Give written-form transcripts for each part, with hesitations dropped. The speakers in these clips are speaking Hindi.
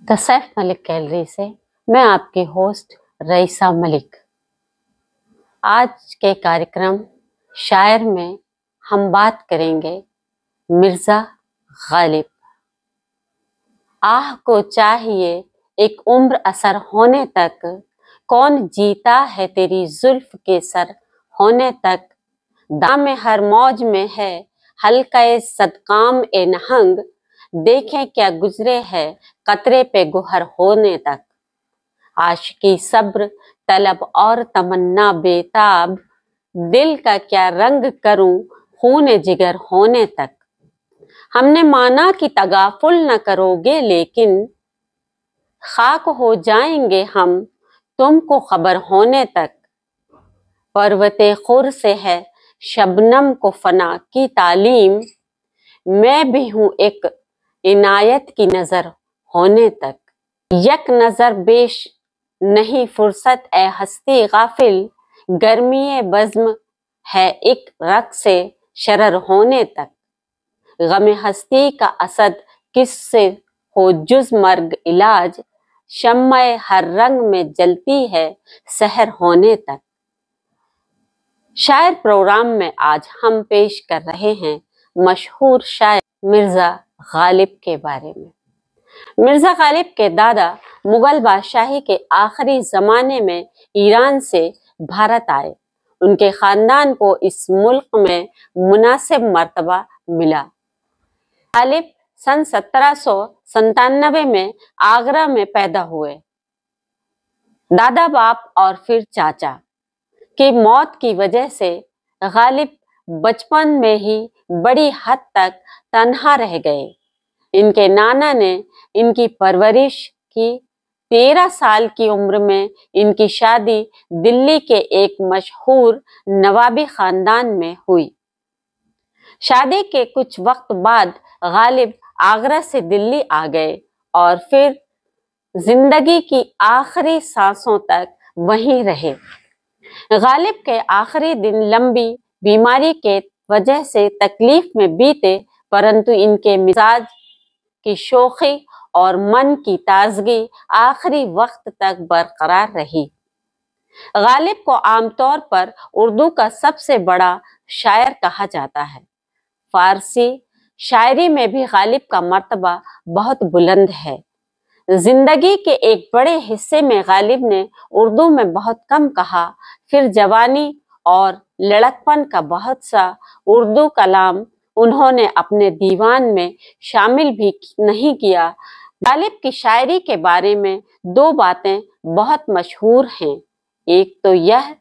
द सैफ मलिक गैलरी से मैं आपकी होस्ट रईसा मलिक। आज के कार्यक्रम शायर में हम बात करेंगे मिर्ज़ा गालिब। आह को चाहिए एक उम्र असर होने तक, कौन जीता है तेरी जुल्फ के सर होने तक। दाम हर मौज में है हल्का सदकाम ए नहंग, देखें क्या गुजरे है कतरे पे गुहर होने तक। आशिकी सब्र तलब और तमन्ना बेताब, दिल का क्या रंग करूं खून जिगर होने तक। हमने माना कि तगाफुल न करोगे, लेकिन खाक हो जाएंगे हम तुमको खबर होने तक। पर्वते खुर से है शबनम को फना की तालीम, मैं भी हूँ एक इनायत की नजर होने तक। यक नजर बेश नहीं फुर्सत ए हस्ती गाफिल, गर्मी बज़्म है एक रक से शरर होने तक। गम हस्ती का असद किससे हो जुज मर्ग इलाज, शम्मा हर रंग में जलती है सहर होने तक। शायर प्रोग्राम में आज हम पेश कर रहे हैं मशहूर शायर मिर्ज़ा गालिब के बारे में। मिर्ज़ा गालिब के दादा मुगल बादशाही के आखिरी जमाने में ईरान से भारत आए। उनके खानदान को इस मुल्क में मुनासिब मर्तबा मिला। गालिब सन 1797 में आगरा में पैदा हुए। दादा बाप और फिर चाचा की मौत की वजह से गालिब बचपन में ही बड़ी हद तक तन्हा रह गए। इनके नाना ने इनकी परवरिश की। 13 साल की उम्र में इनकी शादी दिल्ली के एक मशहूर नवाबी खानदान में हुई। शादी के कुछ वक्त बाद गालिब आगरा से दिल्ली आ गए और फिर जिंदगी की आखिरी सांसों तक वहीं रहे। गालिब के आखिरी दिन लंबी बीमारी के वजह से तकलीफ में बीते, परंतु इनके मिजाज की शोखी और मन की ताजगी आखिरी वक्त तक बरकरार रही। गालिब को आमतौर पर उर्दू का सबसे बड़ा शायर कहा जाता है। फारसी शायरी में भी गालिब का मर्तबा बहुत बुलंद है। जिंदगी के एक बड़े हिस्से में गालिब ने उर्दू में बहुत कम कहा। फिर जवानी और लड़कपन का बहुत सा उर्दू कलाम उन्होंने अपने दीवान में शामिल भी नहीं किया। गालिब की शायरी के बारे में दो बातें बहुत मशहूर हैं। एक तो यह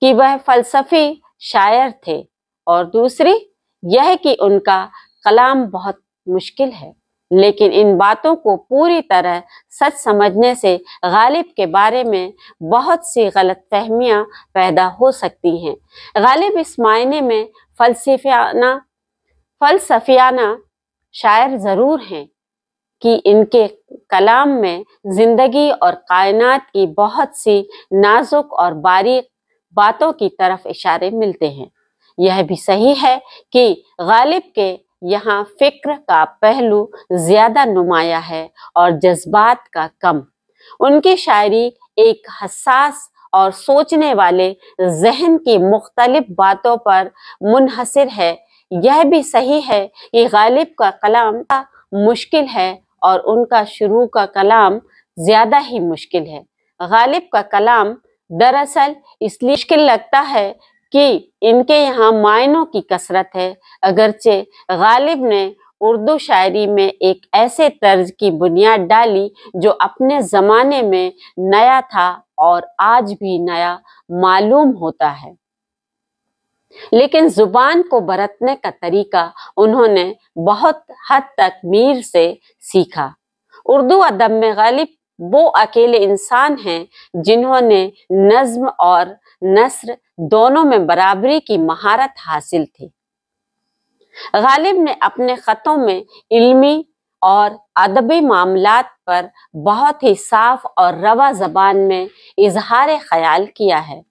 कि वह फलसफी शायर थे और दूसरी यह कि उनका कलाम बहुत मुश्किल है। लेकिन इन बातों को पूरी तरह सच समझने से गालिब के बारे में बहुत सी गलतफहमियां पैदा हो सकती हैं। गालिब इस मायने में फलसफियाना शायर जरूर हैं कि इनके कलाम में जिंदगी और कायनात की बहुत सी नाजुक और बारीक बातों की तरफ इशारे मिलते हैं। यह भी सही है कि गालिब के यहाँ फिक्र का पहलू ज्यादा नुमाया है और जज्बात का कम। उनकी शायरी एक हसास और सोचने वाले जहन की मुख्तलिफ बातों पर मुनहसिर है। यह भी सही है कि गालिब का कलाम मुश्किल है और उनका शुरू का कलाम ज्यादा ही मुश्किल है। गालिब का कलाम दरअसल इसलिए मुश्किल लगता है कि इनके यहाँ मायनों की कसरत है। अगरचे गालिब ने उर्दू शायरी में एक ऐसे तर्ज की बुनियाद डाली जो अपने जमाने में नया था और आज भी नया मालूम होता है, लेकिन जुबान को बरतने का तरीका उन्होंने बहुत हद तक मीर से सीखा। उर्दू अदब में गालिब वो अकेले इंसान हैं जिन्होंने नज्म और नस्र दोनों में बराबरी की महारत हासिल थी। गालिब ने अपने खतों में इल्मी और अदबी मामलात पर बहुत ही साफ और रवा जबान में इजहार ख्याल किया है।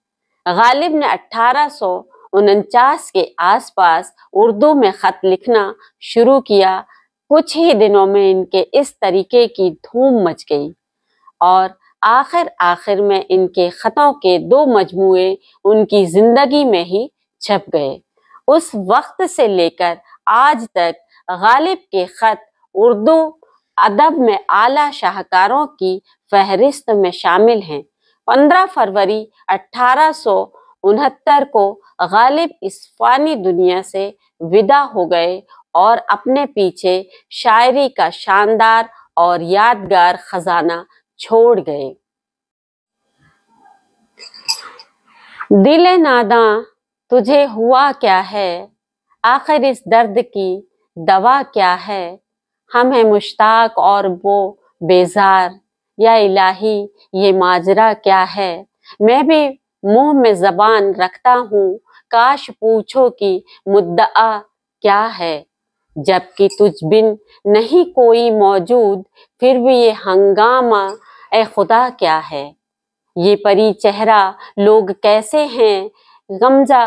गालिब ने 1849 के आसपास उर्दू में खत लिखना शुरू किया। कुछ ही दिनों में इनके इस तरीके की धूम मच गई और आखिर में इनके खतों के 2 मजमूए उनकी जिंदगी में ही छप गए। उस वक्त से लेकर आज तक गालिब के खत उर्दू अदब में आला शाहकारों की फहरिस्त में शामिल हैं। 15 फरवरी 1869 को गालिब इस फानी दुनिया से विदा हो गए और अपने पीछे शायरी का शानदार और यादगार खजाना छोड़ गए। दिले नादां तुझे हुआ क्या है, आखिर इस दर्द की दवा क्या है। हम हैं मुश्ताक और वो बेजार, या इलाही ये माजरा क्या है। मैं भी मुंह में जबान रखता हूँ, काश पूछो कि मुद्दआ क्या है। जबकि तुझ बिन नहीं कोई मौजूद, फिर भी ये हंगामा ए खुदा क्या है। ये परी चेहरा लोग कैसे हैं, गमजा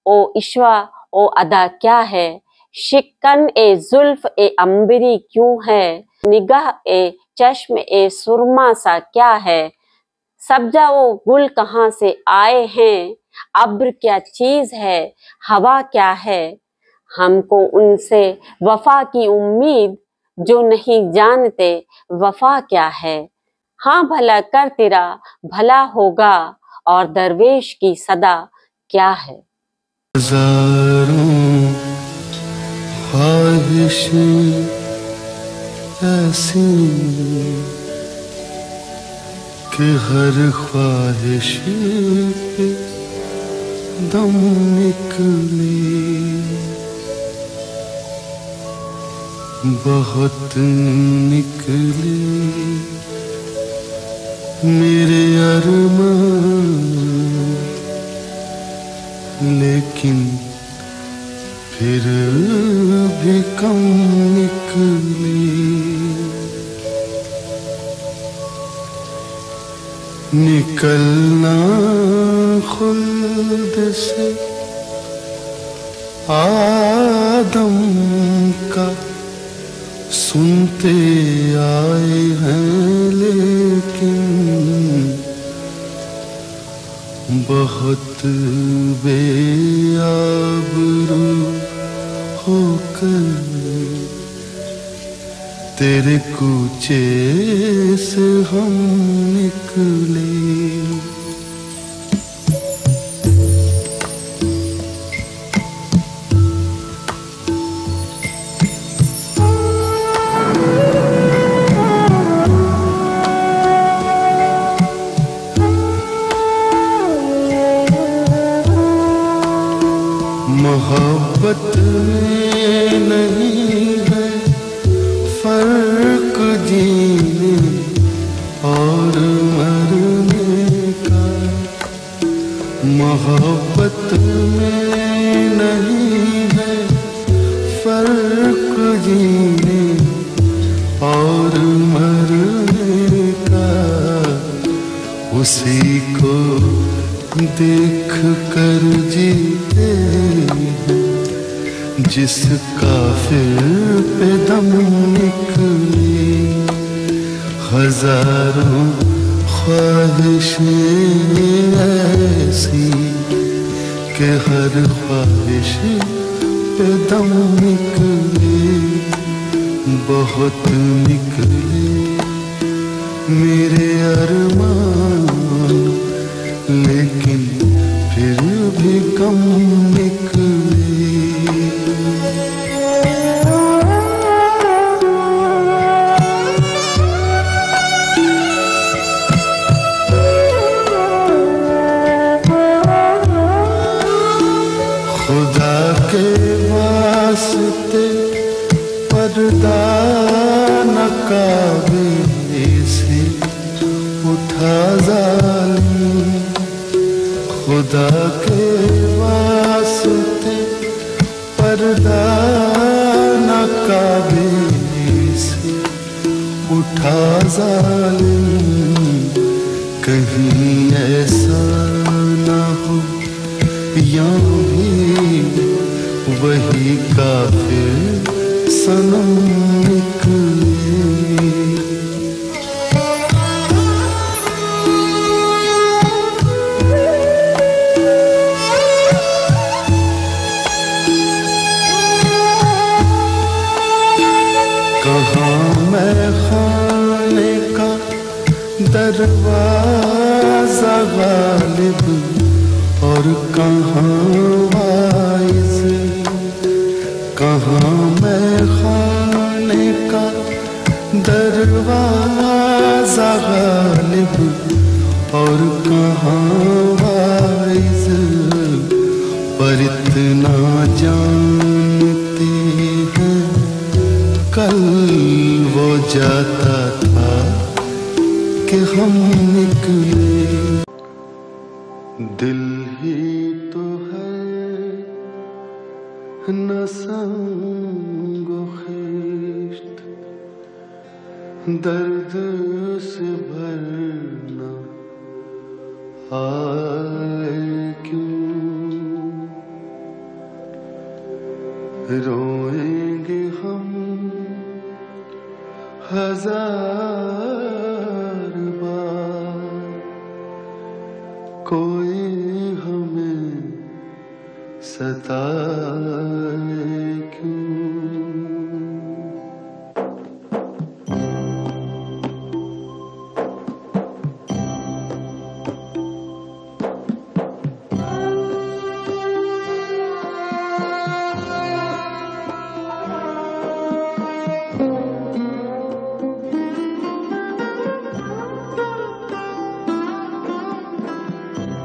ओ इश्वा ओ अदा क्या है। शिकन ए जुल्फ ए अंबरी क्यों है, निगाह ए चश्म ए सुरमा सा क्या है। सब्जा वो गुल कहाँ से आए हैं, अब्र क्या चीज है, हवा क्या है। हमको उनसे वफा की उम्मीद, जो नहीं जानते वफा क्या है। हाँ भला कर तेरा भला होगा, और दरवेश की सदा क्या है। हजारों ख्वाहिशें ऐसी कि हर ख्वाहिश पे दम निकले। बहुत निकले मेरे अरमान, लेकिन फिर भी कम निकले। निकलना खुल्द से आदम का सुनते आए हैं, लेकिन बहुत बेआबरू होकर तेरे कूचे से हम निकले। मोहब्बत में नहीं है फर्क जीने और मरने का। मोहब्बत में नहीं है फर्क जीने और मरने का। उसी को देख कर जीते जिसका फिर पे दम निकले। हजारों ख्वाहिशें ऐसी कि हर ख्वाहिश पे दम निकले। बहुत निकले मेरे अरमान, लेकिन फिर भी कम निकले। खुदा के वास्ते पर्दा नकाबे से उठा जालिम। खुदा के वास्ते पर्दा नकाबे से उठा जालिम। कहीं ऐसा ना हो या भी वही काफिर सनम निकले। कहाँ मैं खाने का दरवाजा गालिब और कहाँ वाइज, कहाँ मैं खाने का दरवाजा गालिब और कहाँ वाइज, पर इतना जानते हैं कल वो जाता था कि हम निकले। दिल ही तो है न संगो खिश्त, दर्द से भरना आए क्यों, रोएंगे हम हजार बार, कोई हमें सताए क्यों।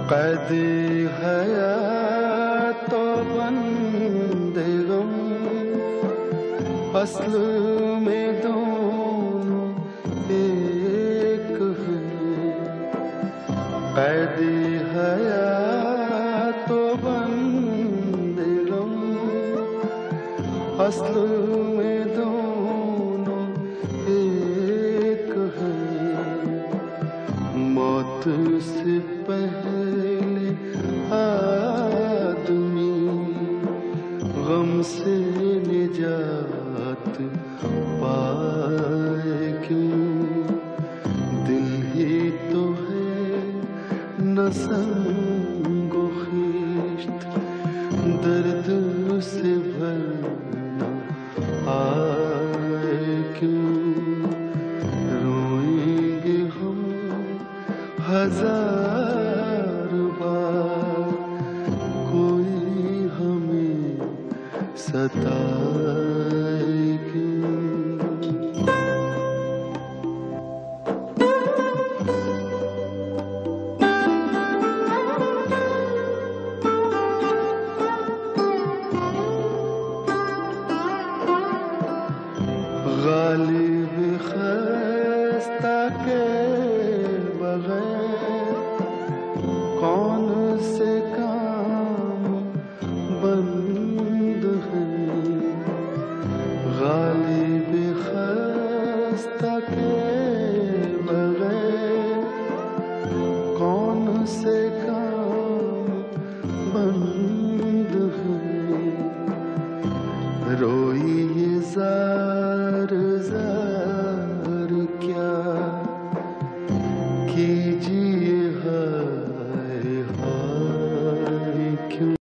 कैदी हयात तो बंदे गम, असल में दोनों एक हैं। कैदी हयात तो बंदे गम, असल में दोनों एक हैं। मौत से पहले आदमी गम से निजात पाए क्यों, दिल ही तो है न संगो खिश्त, दर्द से भरना आए क्यों, रोएंगे हम हजार बार, कोई हमें सताए क्यों। गालिब खस्ता के बगैर कौन से काम बंद है, गालिब खस्ता के बगैर कौन से काम बंद है। रोइए जार जार क्या कीजिए